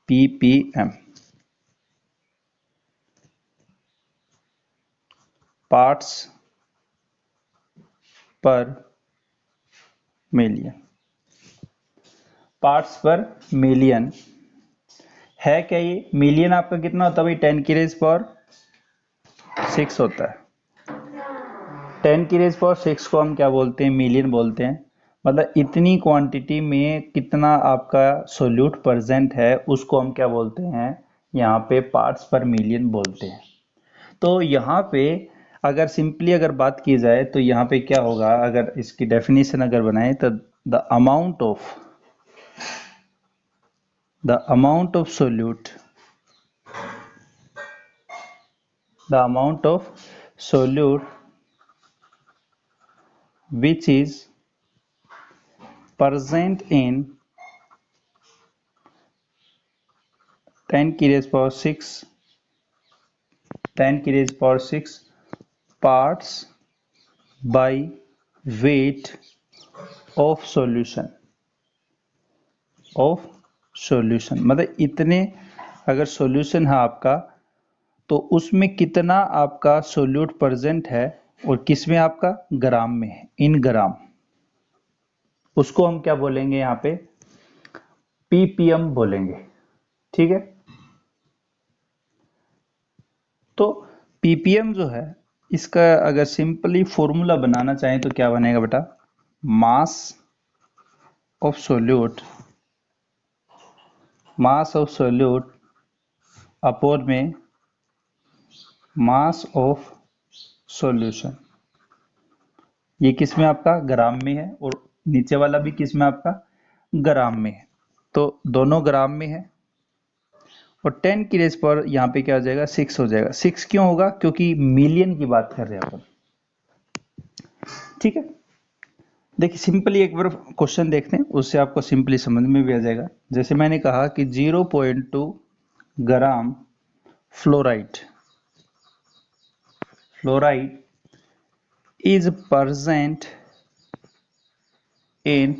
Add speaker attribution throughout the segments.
Speaker 1: ppm parts पर million. Parts पर million है क्या ये? मिलियन आपका कितना होता है भाई? 10 की रेज पावर 6 होता है। 10 की रेज पावर 6 को हम क्या बोलते हैं? मिलियन बोलते हैं। मतलब इतनी क्वांटिटी में कितना आपका सोल्यूट प्रेजेंट है उसको हम क्या बोलते हैं? यहाँ पे पार्ट्स पर मिलियन बोलते हैं। तो यहाँ पे अगर सिंपली अगर बात की जाए तो यहाँ पे क्या होगा, अगर इसकी डेफिनेशन अगर बनाए तो the amount of solute which is present in 10 की raise power 6 parts by weight of solution मतलब इतने अगर सॉल्यूशन है आपका तो उसमें कितना आपका सोल्यूट प्रेजेंट है और किसमें? आपका ग्राम में है, इन ग्राम। उसको हम क्या बोलेंगे? यहाँ पे ppm बोलेंगे। ठीक है, तो ppm जो है इसका अगर सिंपली फॉर्मूला बनाना चाहें तो क्या बनेगा बेटा? मास ऑफ सोल्यूट अपॉन में मास ऑफ सॉल्यूशन। ये किस में? आपका ग्राम में है और नीचे वाला भी किस में? आपका ग्राम में है। तो दोनों ग्राम में है और 10 की रेज पर यहाँ पे क्या हो जाएगा? 6 हो जाएगा। 6 क्यों होगा? क्योंकि मिलियन की बात कर रहे हैं अपन। ठीक है, देखिए सिंपली एक बार क्वेश्चन देखते हैं, उससे आपको सिंपली समझ में भी आ जाएगा। जैसे मैंने कहा कि 0.2 ग्राम fluoride is present in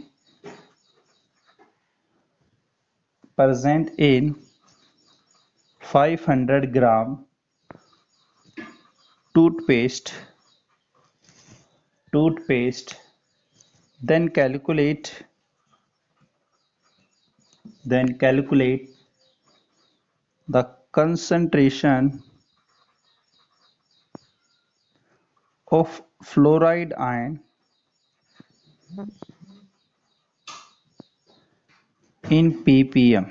Speaker 1: 500 gram toothpaste, then calculate the concentration of fluoride ion in ppm।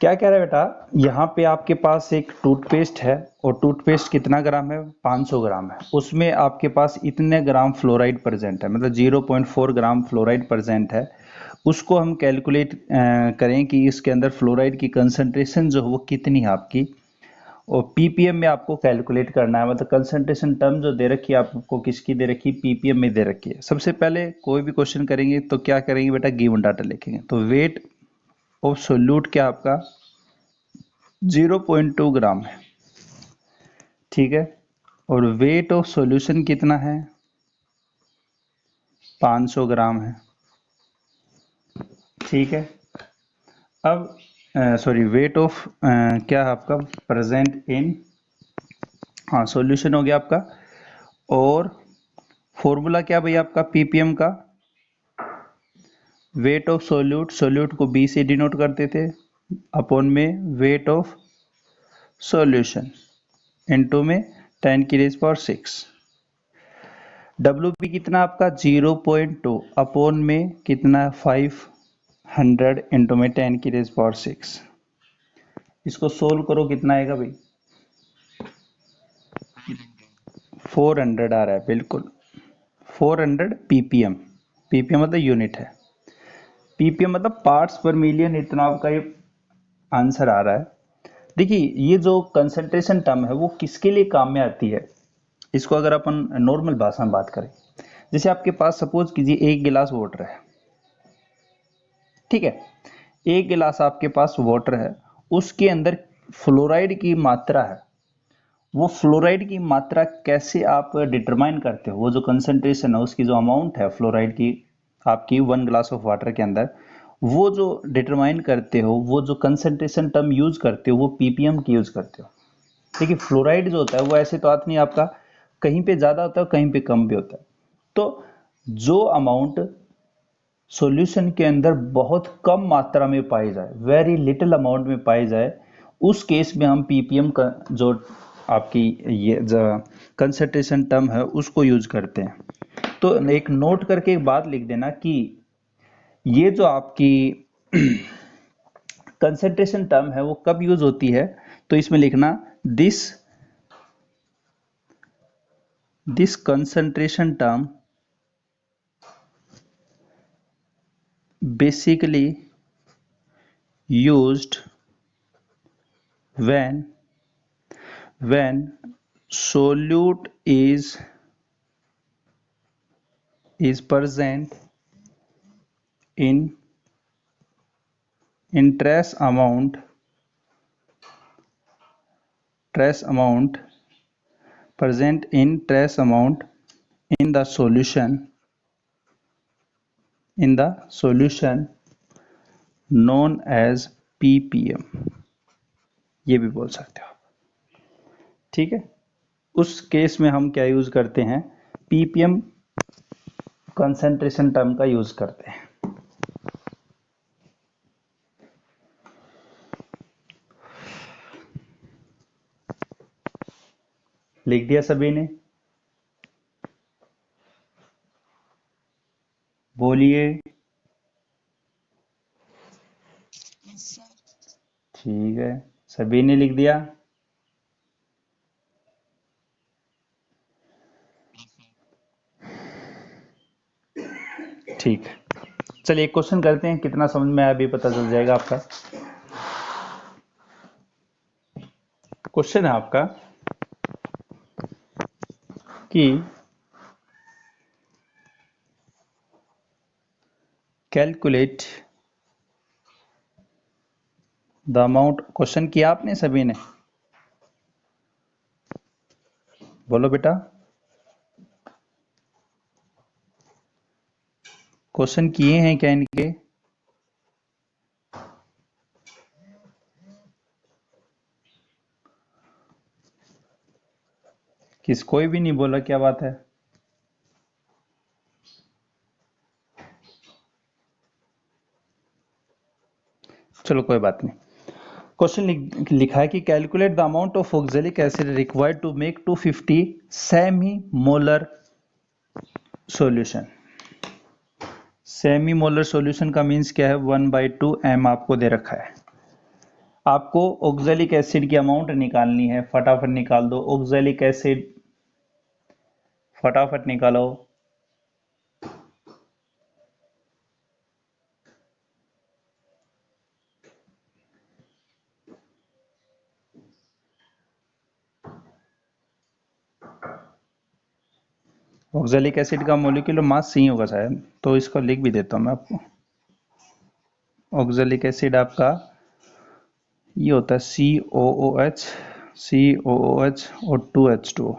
Speaker 1: क्या कह रहा है बेटा? यहाँ पे आपके पास एक टूथपेस्ट है और टूथपेस्ट कितना ग्राम है? 500 ग्राम है। उसमें आपके पास इतने ग्राम फ्लोराइड प्रेजेंट है, मतलब 0.4 ग्राम फ्लोराइड प्रेजेंट है। उसको हम कैलकुलेट करें कि इसके अंदर फ्लोराइड की कंसंट्रेशन जो है वो कितनी है आपकी, और पीपीएम में आपको कैलकुलेट करना है। मतलब कंसंट्रेशन टर्म जो दे रखी है आपको, किसकी दे रखी है? पीपीएम में दे रखी है। सबसे पहले कोई भी क्वेश्चन करेंगे तो क्या करेंगे बेटा? गिवन डाटा लिखेंगे। तो वेट ऑफ सोल्यूट क्या आपका? 0.2 ग्राम है। ठीक है, और वेट ऑफ सॉल्यूशन कितना है? 500 ग्राम है। ठीक है, अब सॉरी वेट ऑफ क्या है आपका? प्रेजेंट इन, हाँ सॉल्यूशन हो गया आपका। और फॉर्मूला क्या भाई आपका पीपीएम का? वेट ऑफ सोल्यूट को बी से डिनोट करते थे, अपॉन में वेट ऑफ सॉल्यूशन इनटू में 10 की रेज पावर 6। WP कितना आपका? 0.2 अपॉन में कितना? 500 इंटू में 10 की रेज पावर 6। इसको सोल्व करो, कितना आएगा भाई? 400 आ रहा है, बिल्कुल 400 ppm। ppm मतलब यूनिट है, ppm मतलब पार्ट्स पर मिलियन। इतना आपका ये आंसर आ रहा है। देखिए ये जो कंसंट्रेशन टर्म है वो किसके लिए काम में आती है? इसको अगर अपन नॉर्मल भाषा में बात करें, जैसे आपके पास सपोज कीजिए 1 गिलास वाटर है। ठीक है, 1 गिलास आपके पास वाटर है, उसके अंदर फ्लोराइड की मात्रा है। वो फ्लोराइड की मात्रा कैसे आप डिटरमाइन करते हो? वो जो कंसंट्रेशन है उसकी जो अमाउंट है फ्लोराइड की, आपकी 1 ग्लास ऑफ वाटर के अंदर, वो जो डिटरमाइन करते हो, वो जो कंसंट्रेशन टर्म यूज करते हो, वो पीपीएम की यूज करते हो। देखिए फ्लोराइड जो होता है वो ऐसे तो आता नहीं आपका, कहीं पे ज्यादा होता है कहीं पे कम भी होता है। तो जो अमाउंट सॉल्यूशन के अंदर बहुत कम मात्रा में पाई जाए, वेरी लिटिल अमाउंट में पाई जाए, उस केस में हम पीपीएम का जो आपकी ये कंसंट्रेशन टर्म है उसको यूज करते हैं। तो एक नोट करके एक बात लिख देना कि ये जो आपकी कंसंट्रेशन टर्म है वो कब यूज होती है, तो इसमें लिखना this concentration term basically used when solute is present in trace amount present in trace amount in the solution known as ppm, ये भी बोल सकते हो आप। ठीक है, उस केस में हम क्या यूज करते हैं, पीपीएम कंसंट्रेशन टर्म का यूज करते हैं। लिख दिया सभी ने? बोलिए। ठीक है, सभी ने लिख दिया? ठीक है, चलिए एक क्वेश्चन करते हैं, कितना समझ में आया अभी पता चल जाएगा आपका। क्वेश्चन है आपका कि कैलकुलेट द अमाउंट, क्वेश्चन किया आपने सभी ने? बोलो बेटा, क्वेश्चन किए हैं क्या इनके? कोई भी नहीं बोला, क्या बात है? चलो कोई बात नहीं। क्वेश्चन लिखा है कि calculate the amount of oxalic acid required to make 250 semi molar solution. Semi molar solution का मींस क्या है, 1/2 m आपको दे रखा है। आपको ऑक्सैलिक एसिड की अमाउंट निकालनी है, फटाफट निकाल दो। ऑक्सैलिक एसिड फटाफट निकालो। ऑक्सैलिक एसिड का मोलिकुलर मास सी होगा शायद, तो इसको लिख भी देता हूं मैं आपको। ऑक्सैलिक एसिड आपका ये होता है COOH और 2H2O।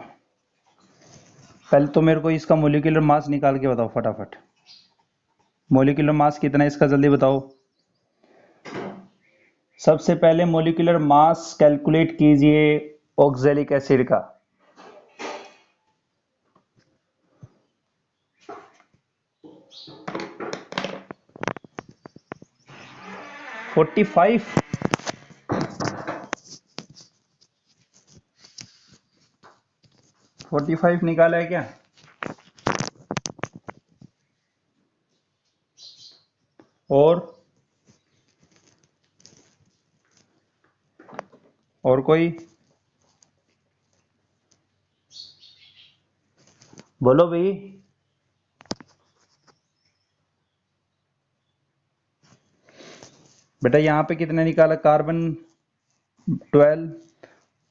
Speaker 1: पहले तो मेरे को इसका मोलिकुलर मास निकाल के बताओ फटाफट। मोलिकुलर मास कितना है इसका, जल्दी बताओ। सबसे पहले मोलिकुलर मास कैलकुलेट कीजिए ऑक्सैलिक एसिड का। फोर्टी फाइव निकाला है क्या? और कोई बोलो भाई। बेटा यहाँ पे कितने निकाला, कार्बन 12,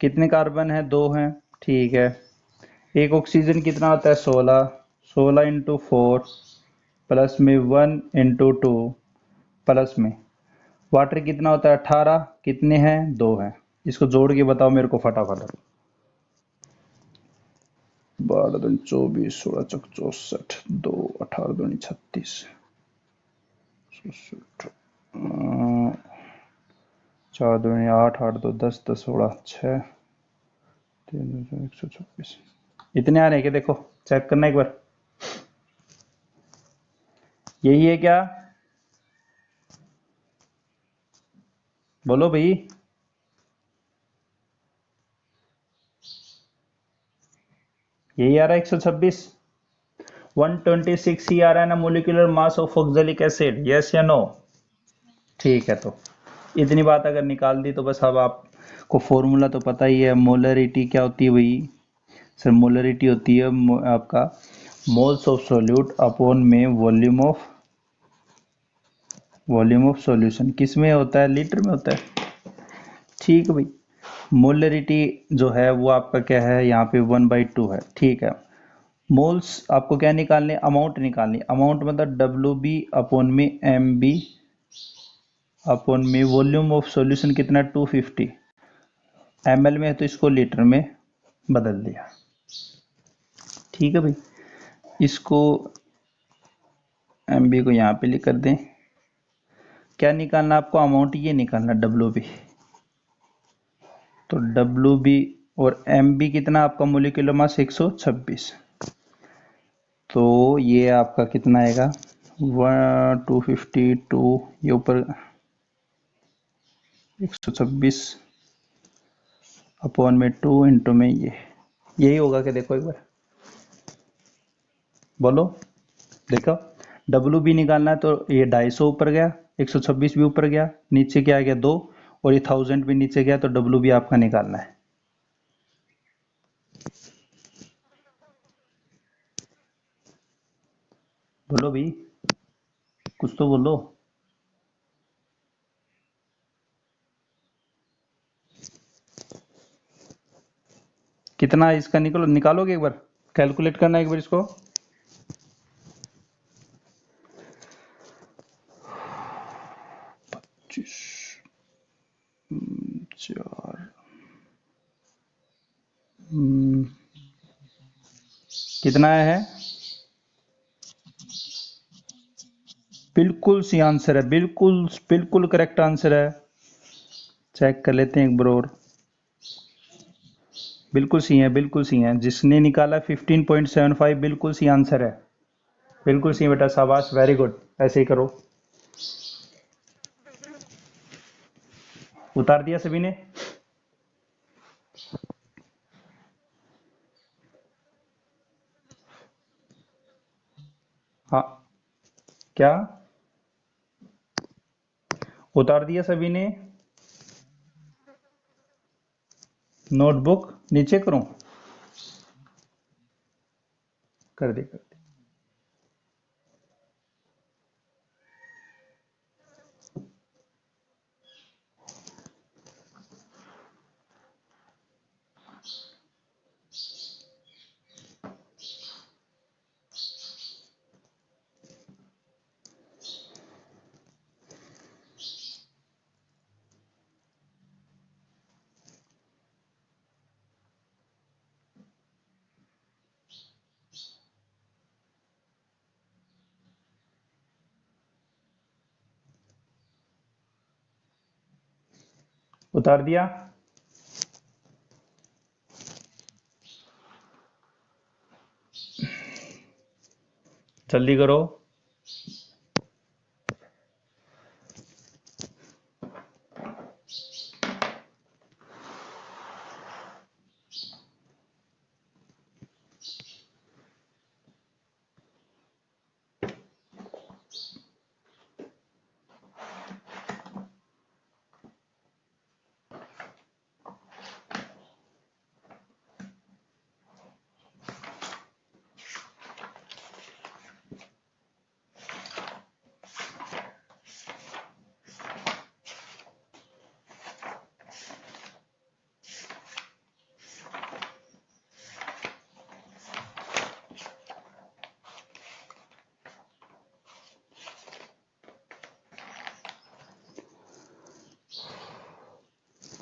Speaker 1: कितने कार्बन है, 2 हैं, ठीक है। एक ऑक्सीजन कितना होता है, 16, 16 इंटू 4 प्लस में 1 इंटू 2 प्लस में वाटर कितना होता है, 18, कितने हैं, 2 हैं। इसको जोड़ के बताओ मेरे को फटाफट। 12 दूनी 24, 16 चौक 64, 2 18 दूनी 36, चार दूनी आठ, आठ दो 10, 10 16 6, 126। इतने आ रहे हैं क्या? देखो चेक करना एक बार। यही है क्या? बोलो भाई। यही आ रहा है 126। 126 ही आ रहा है ना molecular mass of oxalic acid, yes या नो? ठीक है, तो इतनी बात अगर निकाल दी तो बस अब आपको फॉर्मूला तो पता ही है। मोलरिटी क्या होती है भाई? सर मोलरिटी होती है आपका मोल्स ऑफ सोल्यूट अपॉन में वॉल्यूम ऑफ सॉल्यूशन। किस में होता है? लीटर में होता है। ठीक है भाई। मोलरिटी जो है वो आपका क्या है? यहाँ पे 1/2 है। ठीक है। मोल्स आपको क्या निकालने? अमाउंट निकालनी। अमाउंट मतलब WB अपॉन में MB अपॉन में वॉल्यूम ऑफ सॉल्यूशन कितना? 250 ml में है तो इसको लीटर में बदल दिया। ठीक है भाई। इसको MB को यहाँ पे लिख कर दें। क्या निकालना आपको? अमाउंट ये निकालना WB। तो WB और MB कितना आपका? Molecular mass 126। तो ये आपका कितना आएगा? 252 ये ऊपर 126 अपॉन में 2 इंटू में ये यही होगा क्या? देखो एक बार बोलो। देखो WB निकालना है तो ये 250 ऊपर गया, 126 भी ऊपर गया, नीचे क्या आ गया? 2, और ये 1000 भी नीचे गया, तो WB आपका निकालना है। बोलो भाई, कुछ तो बोलो। कितना है इसका? निकालोगे एक बार? कैलकुलेट करना एक बार इसको। चार कितना है? बिल्कुल सी आंसर है, बिल्कुल बिल्कुल करेक्ट आंसर है। चेक कर लेते हैं एक बार और। बिल्कुल सी है, बिल्कुल सी है। जिसने निकाला 15.75 बिल्कुल सी आंसर है। बिल्कुल सी बेटा, शाबाश, वेरी गुड। ऐसे ही करो। उतार दिया सभी ने? हाँ, क्या उतार दिया सभी ने? नोटबुक नीचे करूं? कर दे, कर दे। उतार दिया? जल्दी करो।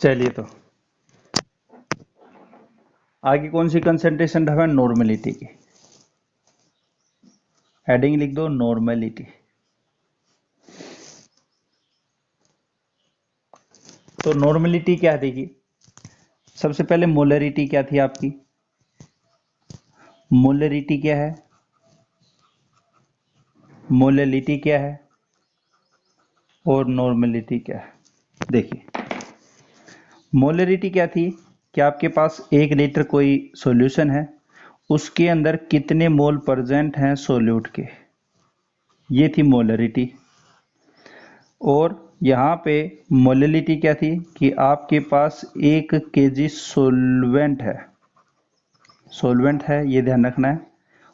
Speaker 1: चलिए, तो आगे कौन सी कंसंट्रेशन है? नॉर्मलिटी की। हेडिंग लिख दो, नॉर्मलिटी। तो नॉर्मलिटी क्या देगी? सबसे पहले मोलरिटी क्या थी आपकी? मोलरिटी क्या है? मोलरिटी क्या है और नॉर्मलिटी क्या है? देखिए, मोलरिटी क्या थी कि आपके पास 1 लीटर कोई सॉल्यूशन है, उसके अंदर कितने मोल प्रेजेंट हैं सोल्यूट के, ये थी मोलरिटी। और यहाँ पे मोलरिटी क्या थी कि आपके पास 1 kg सोलवेंट है, ये ध्यान रखना है,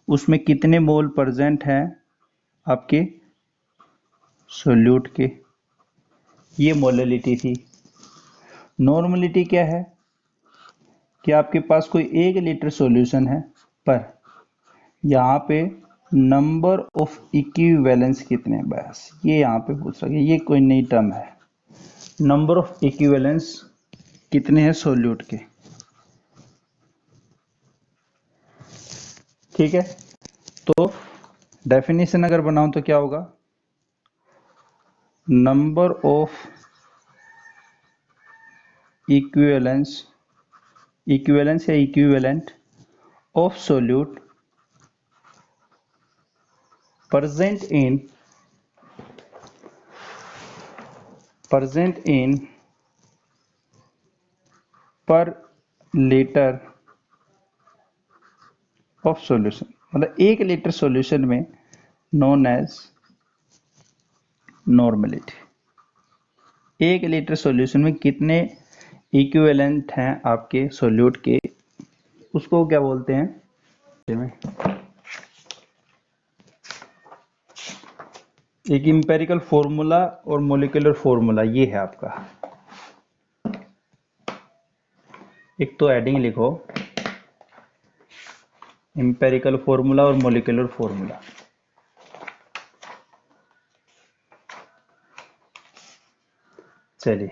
Speaker 1: उसमें कितने मोल प्रेजेंट हैं आपके सोल्यूट के, ये मोलरिटी थी। नॉर्मलिटी क्या है कि आपके पास कोई 1 लीटर सॉल्यूशन है, पर यहाँ पे नंबर ऑफ इक्विवेलेंस कितने हैं, बस ये यहाँ पे पूछ रहा है, ये कोई नई टर्म है। नंबर ऑफ इक्विवेलेंस कितने हैं सोल्यूट के, ठीक है। तो डेफिनेशन अगर बनाऊं तो क्या होगा? नंबर ऑफ इक्विवेलेंस या equivalent of solute present in per liter of solution, मतलब 1 लीटर सॉल्यूशन में known as normality. 1 litre solution में कितने इक्विवेलेंट हैं आपके सोल्यूट के, उसको क्या बोलते हैं? एक इंपेरिकल फॉर्मूला और मॉलिक्यूलर फॉर्मूला, ये है आपका। एक तो हेडिंग लिखो, इंपेरिकल फॉर्मूला और मॉलिक्यूलर फॉर्मूला। चलिए,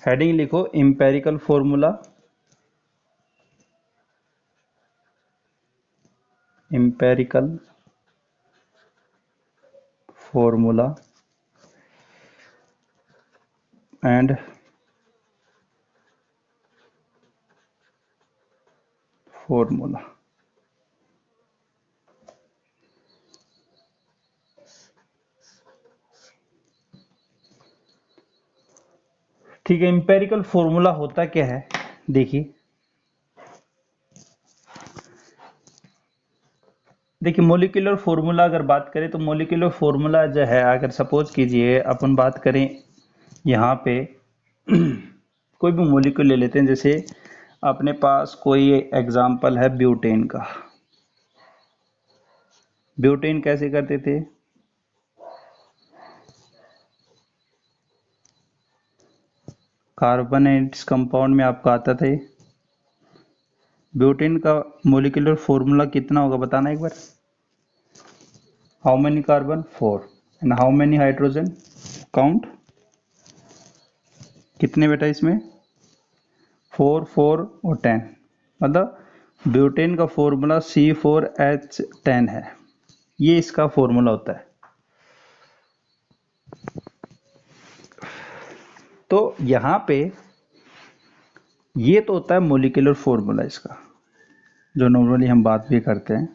Speaker 1: हेडिंग लिखो empirical formula, empirical formula and formula. ठीक है, इंपेरिकल फॉर्मूला होता क्या है? देखिए मॉलिक्यूलर फॉर्मूला अगर बात करें तो मॉलिक्यूलर फॉर्मूला जो है, अगर सपोज कीजिए अपन बात करें यहाँ पे कोई भी मॉलिक्यूल ले लेते हैं, जैसे अपने पास कोई एग्जांपल है ब्यूटेन का। ब्यूटेन कैसे करते थे? कार्बन एंड कंपाउंड में आपका आता था। ब्यूटेन का मॉलिक्यूलर फॉर्मूला कितना होगा बताना एक बार। How many carbon? 4 and how many hydrogen? Count कितने बेटा इसमें? 4 4 और 10, मतलब ब्यूटेन का फॉर्मूला C4H10 है, ये इसका फॉर्मूला होता है। तो यहाँ पे ये तो होता है मॉलिक्यूलर फॉर्मूला इसका, जो नॉर्मली हम बात भी करते हैं।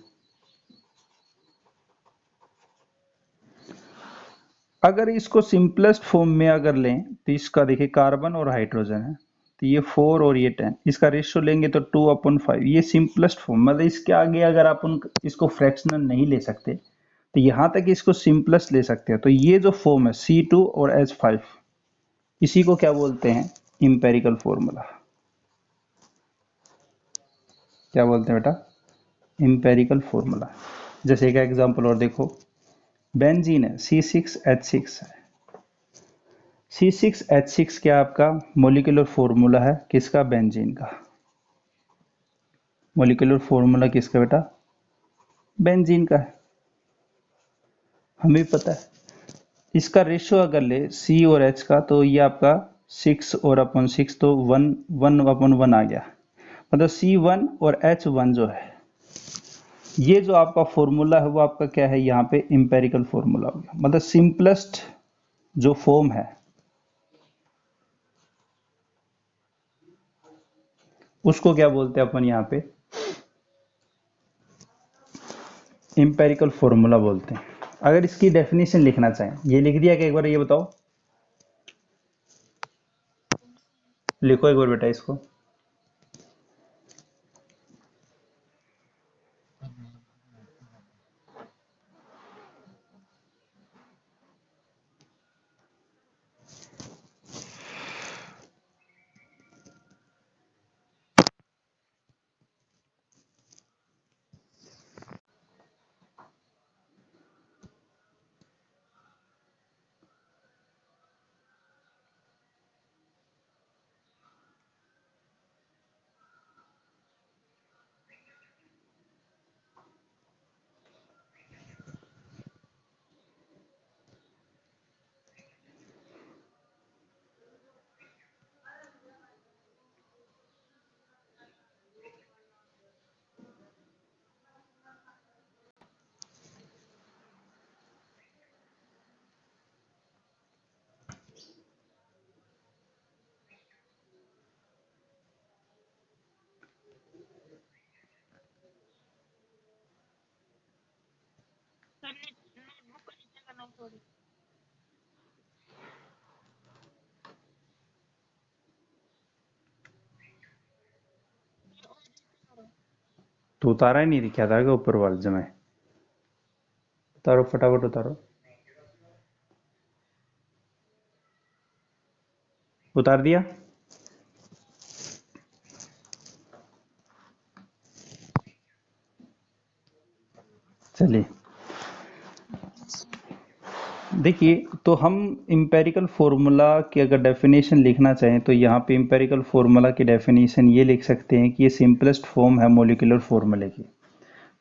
Speaker 1: अगर इसको सिंपलेस्ट फॉर्म में अगर लें तो इसका देखिए कार्बन और हाइड्रोजन है, तो ये 4 और ये 10, इसका रेशियो लेंगे तो 2/5, ये सिंपलेस्ट फॉर्म, मतलब इसके आगे अगर अपन इसको फ्रैक्शनल नहीं ले सकते तो यहाँ तक इसको सिंपलेस्ट ले सकते हैं। तो ये जो फॉर्म है C2 और H5, इसी को क्या बोलते हैं? Empirical formula. क्या बोलते हैं बेटा? Empirical formula. जैसे एक एग्जांपल और देखो, बेंजीन है C6H6 है। C6H6 क्या आपका मॉलिक्यूलर फॉर्मूला है? किसका? बेंजीन का। मॉलिक्यूलर फॉर्मूला किसका बेटा? बेंजीन का है, हमें पता है। इसका रेशियो अगर ले C और H का, तो ये आपका 6 और अपन 6, तो 1/1 आ गया, मतलब C1 और H1 जो है, ये जो आपका फॉर्मूला है वो आपका क्या है? यहाँ पे इंपेरिकल फॉर्मूला हो गया, मतलब सिंपलेस्ट जो फॉर्म है उसको क्या बोलते हैं अपन यहाँ पे, इंपेरिकल फॉर्मूला बोलते हैं। अगर इसकी डेफिनेशन लिखना चाहें, ये लिख दिया कि एक बार ये बताओ, लिखो एक बार बेटा इसको। तो उतारा ही नहीं दिखा था कि ऊपर वाले जमे, उतारो फटाफट उतारो, उतार दिया। चलिए देखिए, तो हम इंपेरिकल फॉर्मूला की अगर डेफिनेशन लिखना चाहें तो यहाँ पे इंपेरिकल फॉर्मूला की डेफिनेशन ये लिख सकते हैं कि ये सिंपलेस्ट फॉर्म है मॉलिक्यूलर फॉर्मूले की।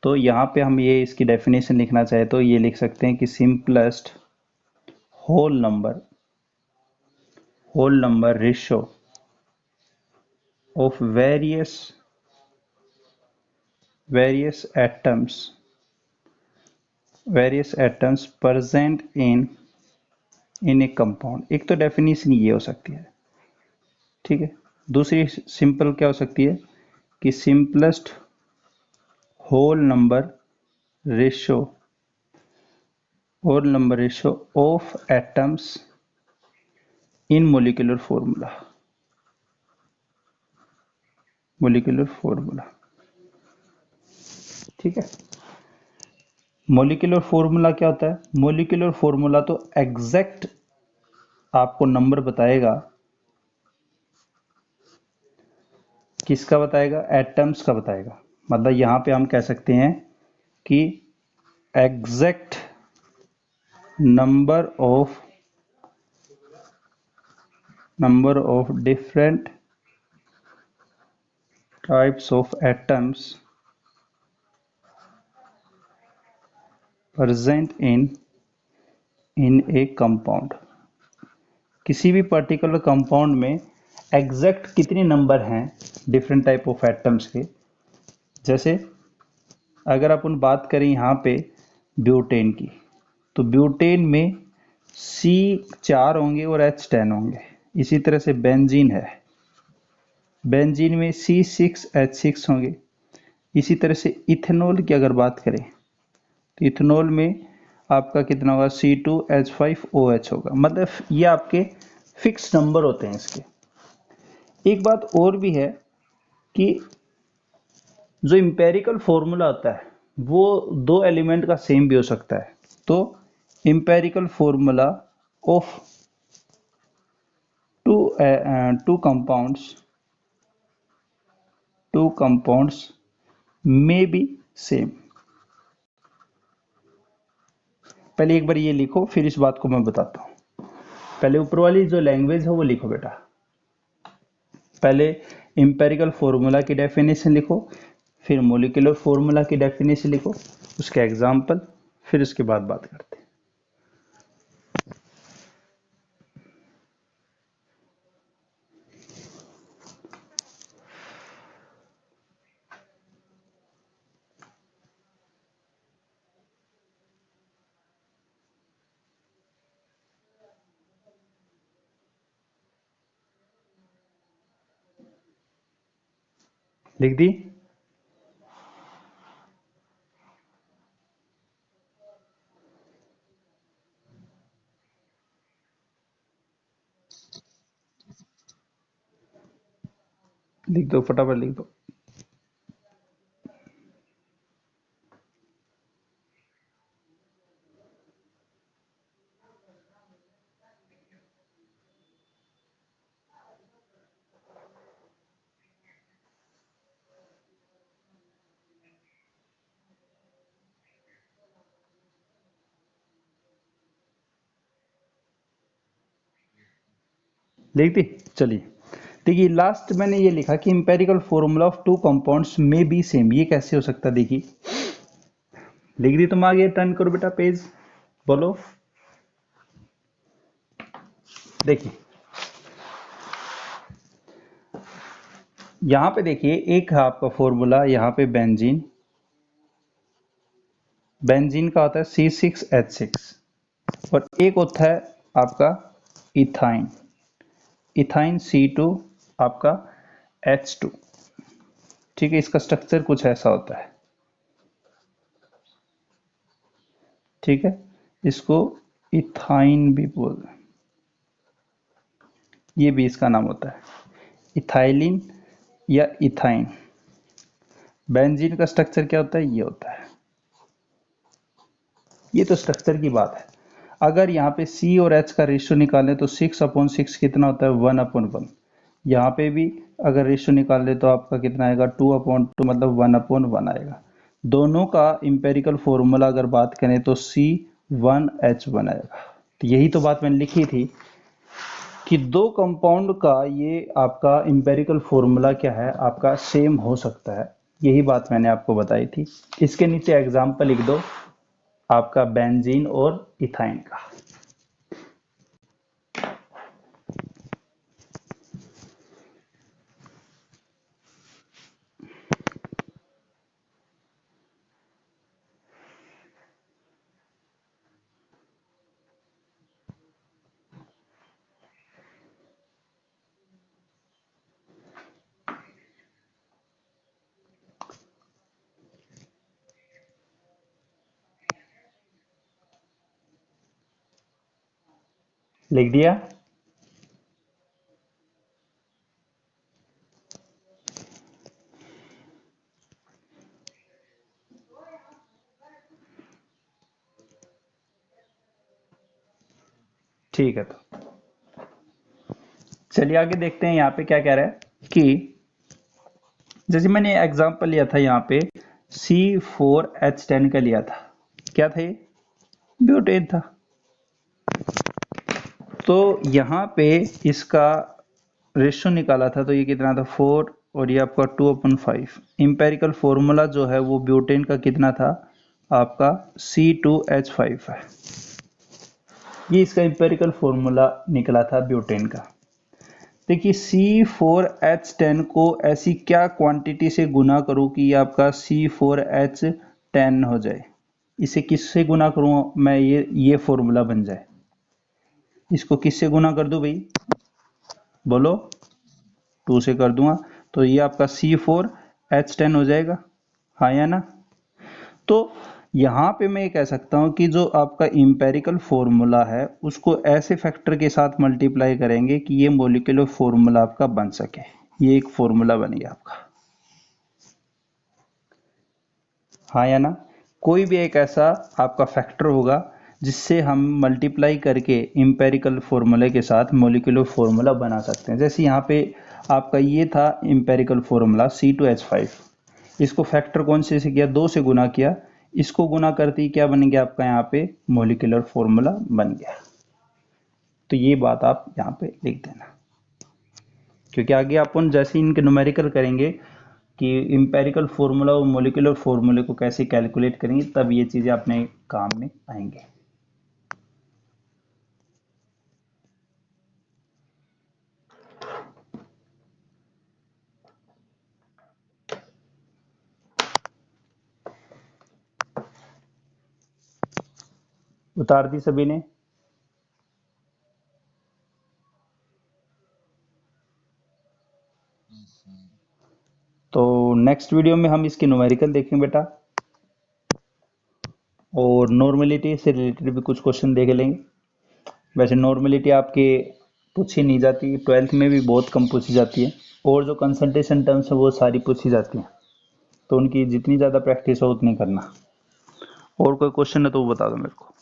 Speaker 1: तो यहाँ पे हम ये इसकी डेफिनेशन लिखना चाहे तो ये लिख सकते हैं कि simplest whole number ratio of various atoms present in a compound. एक तो डेफिनेशन ये हो सकती है, ठीक है। दूसरी सिंपल क्या हो सकती है कि simplest whole number ratio of atoms in molecular formula, ठीक है। मोलिकुलर फॉर्मूला क्या होता है? मोलिकुलर फॉर्मूला तो एग्जैक्ट आपको नंबर बताएगा, किसका बताएगा? एटम्स का बताएगा। मतलब यहां पे हम कह सकते हैं कि exact number of different types of atoms present in a compound. किसी भी पर्टिकुलर कंपाउंड में एग्जैक्ट कितने नंबर हैं डिफरेंट टाइप ऑफ एटम्स के। जैसे अगर अपन बात करें यहाँ पे ब्यूटेन की, तो ब्यूटेन में C4 होंगे और H10 होंगे। इसी तरह से बेंजीन है, बेंजीन में C6H6 होंगे। इसी तरह से इथेनॉल की अगर बात करें तो इथेनॉल में आपका कितना होगा? C2H5OH होगा। मतलब ये आपके फिक्स नंबर होते हैं इसके। एक बात और भी है कि जो इंपेरिकल फॉर्मूला होता है वो दो एलिमेंट का सेम भी हो सकता है। तो empirical formula of two compounds may be same. पहले एक बार ये लिखो, फिर इस बात को मैं बताता हूँ। पहले ऊपर वाली जो लैंग्वेज है वो लिखो बेटा। पहले इंपेरिकल फॉर्मूला की डेफिनेशन लिखो, फिर मोलिकुलर फॉर्मूला की डेफिनेशन लिखो, उसके एग्जाम्पल, फिर उसके बाद बात करते हैं। लिख दी। लिख दो, फटाफट लिख दो। लिख दी। चलिए, देखिए लास्ट मैंने ये लिखा कि empirical formula of two compounds में बी सेम। ये कैसे हो सकता है? देखिए, लिख दी। तुम आगे टर्न करो बेटा पेज, बोलो। देखिए, यहां पे देखिए, एक है आपका फॉर्मूला यहाँ पे बेंजीन। बेंजीन का होता है C6H6, और एक होता है आपका इथाइन। इथाइन C2 आपका H2। ठीक है, इसका स्ट्रक्चर कुछ ऐसा होता है। ठीक है, इसको इथाइन भी बोल, ये भी इसका नाम होता है इथाइलिन या इथाइन। बेंजीन का स्ट्रक्चर क्या होता है? ये होता है। ये तो स्ट्रक्चर की बात है। अगर यहाँ पे C और H का रेशियो निकालें तो 6/6 कितना होता है? 1/1। यहाँ पे भी अगर रेशियो निकाल ले तो आपका कितना आएगा? 2/2, मतलब 1/1 आएगा। दोनों का इंपेरिकल फॉर्मूला अगर बात करें तो C1H1 आएगा। तो यही तो बात मैंने लिखी थी कि दो कंपाउंड का ये आपका इंपेरिकल फॉर्मूला क्या है? आपका सेम हो सकता है। यही बात मैंने आपको बताई थी। इसके नीचे एग्जाम्पल लिख दो आपका बेंजीन और इथाइन का। लिख दिया। ठीक है, तो चलिए आगे देखते हैं यहाँ पे क्या कह रहा है कि जैसे मैंने एग्जांपल लिया था यहाँ पे C4H10 का लिया था। क्या था ये? ब्यूटेन था। तो यहाँ पे इसका रेशियो निकाला था तो ये कितना था? 4, और ये आपका 2/5। इंपेरिकल फॉर्मूला जो है वो ब्यूटेन का कितना था? आपका C2H5 है। ये इसका इंपेरिकल फॉर्मूला निकला था ब्यूटेन का। देखिए, C4H10 को ऐसी क्या क्वांटिटी से गुना करूं कि ये आपका C4H10 हो जाए? इसे किससे गुना करूं मैं, ये फॉर्मूला बन जाए? इसको किससे गुना कर दूं भाई? बोलो। 2 से कर दूंगा तो ये आपका C4H10 हो जाएगा। हाँ या ना? तो यहाँ पे मैं ये कह सकता हूँ कि जो आपका इंपेरिकल फॉर्मूला है उसको ऐसे फैक्टर के साथ मल्टीप्लाई करेंगे कि ये मॉलिक्यूलर फॉर्मूला आपका बन सके। ये एक फॉर्मूला बन गया आपका। हाँ या ना? कोई भी एक ऐसा आपका फैक्टर होगा जिससे हम मल्टीप्लाई करके इंपेरिकल फॉर्मूले के साथ मॉलिक्यूलर फॉर्मूला बना सकते हैं। जैसे यहाँ पे आपका ये था इंपेरिकल फॉर्मूला C2H5। इसको फैक्टर कौन से किया? 2 से गुना किया। इसको गुना करते ही क्या बन गया आपका? यहाँ पे मॉलिक्यूलर फॉर्मूला बन गया। तो ये बात आप यहाँ पे लिख देना, क्योंकि आगे अपन जैसे इनके न्यूमेरिकल करेंगे कि इंपेरिकल फॉर्मूला और मॉलिक्यूलर फॉर्मूले को कैसे कैलकुलेट करेंगे, तब ये चीजें अपने काम में आएंगे। उतार दी सभी ने? तो नेक्स्ट वीडियो में हम इसकी न्यूमेरिकल देखेंगे बेटा, और नॉर्मलिटी से रिलेटेड भी कुछ क्वेश्चन देख लेंगे। वैसे नॉर्मलिटी आपके पूछी नहीं जाती, 12th में भी बहुत कम पूछी जाती है, और जो कंसंट्रेशन टर्म्स है वो सारी पूछी जाती हैं, तो उनकी जितनी ज़्यादा प्रैक्टिस हो उतनी करना। और कोई क्वेश्चन है तो वो बता दो मेरे को।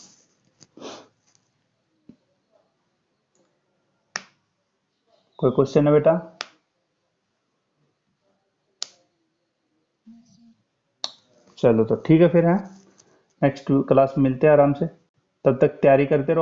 Speaker 1: कोई क्वेश्चन है बेटा? चलो तो ठीक है फिर, है नेक्स्ट क्लास में मिलते हैं आराम से, तब तक तैयारी करते रहो।